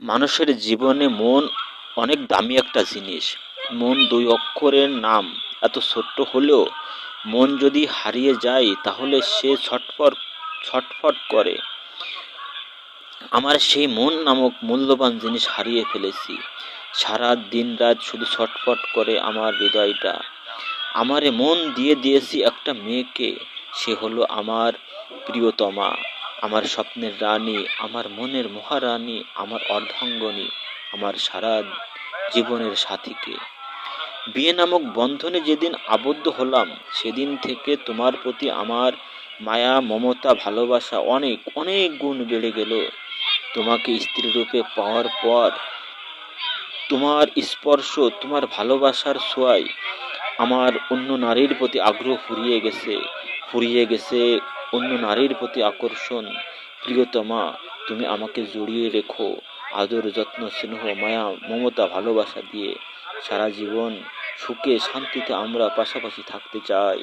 মানুষের জীবনে মন অনেক দামি একটা জিনিস। মন দুই অক্ষরের নাম। এত ছোট্ট হলেও মন যদি হারিয়ে যায় তাহলে সে ছটফট ছটফট করে। আমার সেই মন নামক মূল্যবান জিনিস হারিয়ে ফেলেছি। সারা দিন রাত শুধু ছটফট করে আমার হৃদয়টা। আমারে মন দিয়ে দিয়েছি একটা মেয়েকে। সে হলো আমার প্রিয়তমা, আমার স্বপ্নের রানী, আমার মনের মহারানী, আমার অর্ধাঙ্গনী, আমার সারা জীবনের সাথীকে। বিয়ে নামক বন্ধনে যেদিন আবদ্ধ হলাম সেদিন থেকে তোমার প্রতি আমার মায়া, মমতা, ভালোবাসা অনেক অনেক গুণ বেড়ে গেল। তোমাকে স্ত্রী রূপে পাওয়ার পর তোমার স্পর্শ, তোমার ভালোবাসার ছোঁয়ায় আমার অন্য নারীর প্রতি আগ্রহ ফুরিয়ে গেছে অন্য নারীর প্রতি আকর্ষণ। প্রিয়তমা, তুমি আমাকে জড়িয়ে রেখো আদর, যত্ন, স্নেহ, মায়া, মমতা, ভালোবাসা দিয়ে। সারা জীবন সুখে শান্তিতে আমরা পাশাপাশি থাকতে চাই।